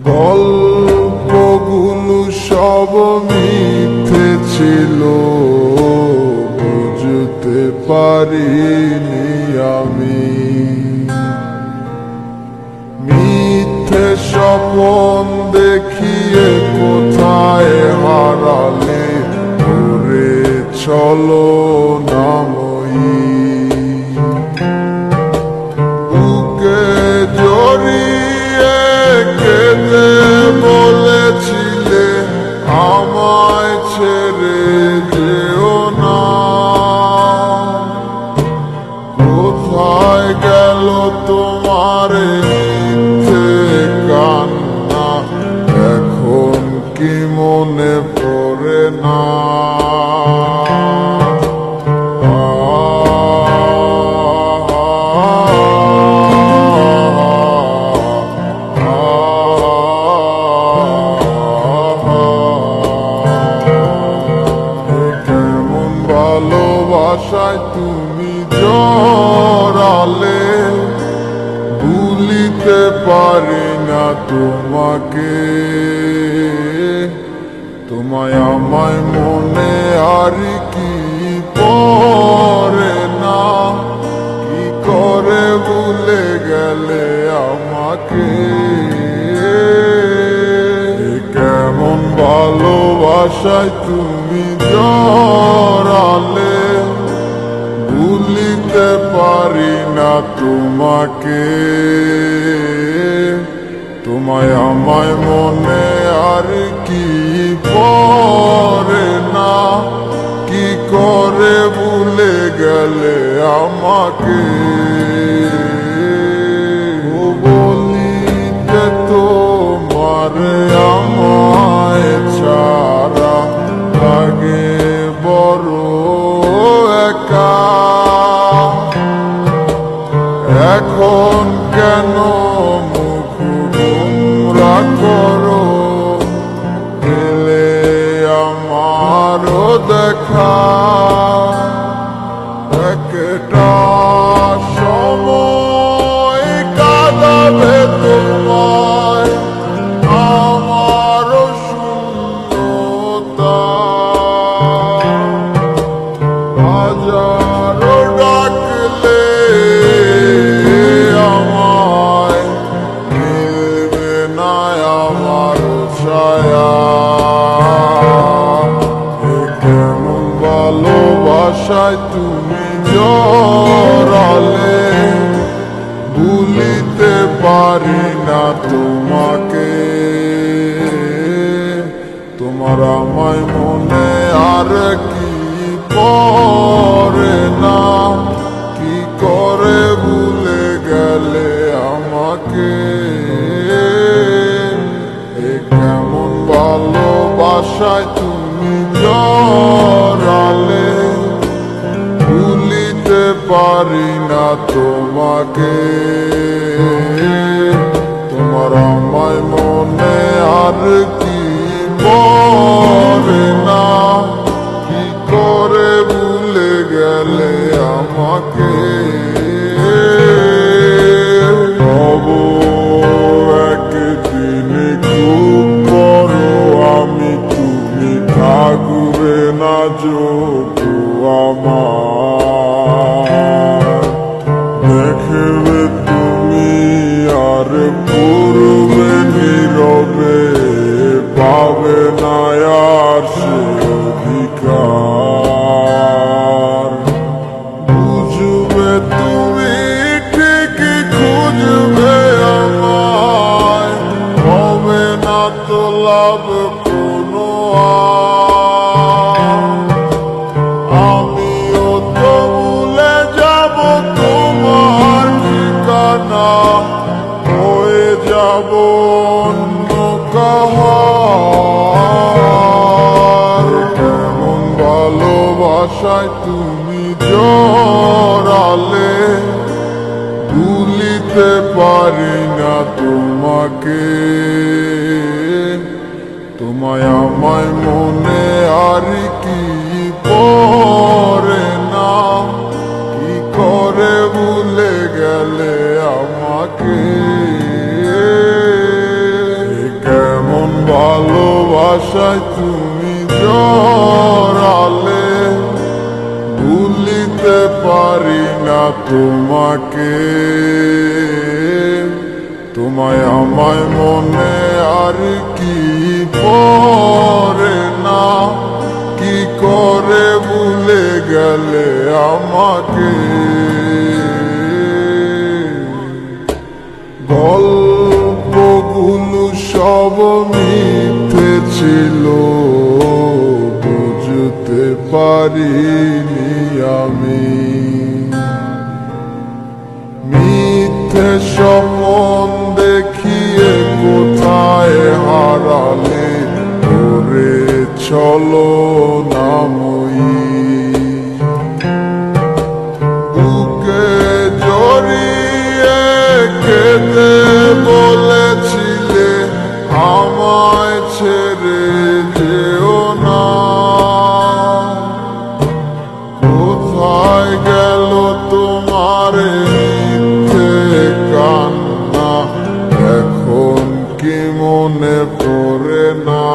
গল্পগুলো সব মিথ্যে ছিল, বুঝতে পারিনি আমি। মিথ্যে স্বপ্ন দেখিয়ে কোথায় হারালে ঘুরে চলো নাময়ী। বুকে জড়িয়ে কেঁদে বলেছিলে আমায় ছেড়ে যেও না। কোথায় গেল তোমার মিথ্যে কান্না, এখন কি মনে পড়ে না? ভালোবাসায় তুমি জড়ালে, ভুলিতে পারি না তোমাকে। তোমায় আমায় মনে আর কি পড়ে না, কি করে ভুলে গেলে আমাকে। কেমন ভালোবাসায় তুমি জড়ালে, ভুলিতে পারি না তোমাকে। তোমায় আমায় মনে আর কি পড়ে না, কি করে ভুলে গেলে আমাকে। বলিতে তোমার আমায় ছাড়া লাগে বড় একা। এখন কেন মুখ গোমরা করো, পেলে আমারও দেখা। একটা সময় কাঁদাবে তোমায় আমারও শূন্যতা। হাজারো ডাকলে আমায় মিলবে না আমার ছায়া। কেমন ভালোবাসায় তুমি জড়ালে, ভুলিতে পারি না তোমাকে। তোমার আমায় মনে আর কি পড়ে না, কি করে ভুলে গেলে আমাকে। কেমন ভালোবাসায় তুমি জড়ালে, ভুলিতে পারি না তোমাকে। তোমার আমায় মনে আর কি পড়ে না, কি করে ভুলে গেলে আমাকে। একদিন খুব বড় আমি, তুমি থাকবে না যোগু আমার। দেখবে তুমি আর পূর্বে নীরবে, পাবে না আর সে অধিকার। বুঝবে তুমি ঠিকই খুঁজবে আমায়, হবে না তো লাভ কোনো আমিও তো ভুলে যাব তোমার ঠিকানা, হয়ে যাব অন্য কাহার। কেমন ভালোবাসায় তুমি জড়ালে, ভুলিতে পারি না তোমাকে। তোমায় আমায় মনে আর কি পড়ে না, কি করে ভুলে গেলে আমাকে। ভালোবাসায় তুমি জড়ালে, ভুলিতে পারি না তোমাকে। তোমায় আমায় মনে আর কি পড়ে না, কি করে ভুলে গেলে আমাকে। গল্পগুলো সব মিথ্যে ছিল, বুঝতে পারিনি আমি। মিথ্যে স্বপ্ন দেখিয়ে কোথায় হারালে, করে চলো নাময়ী। বুকে জড়িয়ে কেঁদে বলেছিলে, আমায় ছেড়ে যেও না। কোথায় গেল তোমার মিথ্যে কান্না, এখন কি মনে পড়ে না?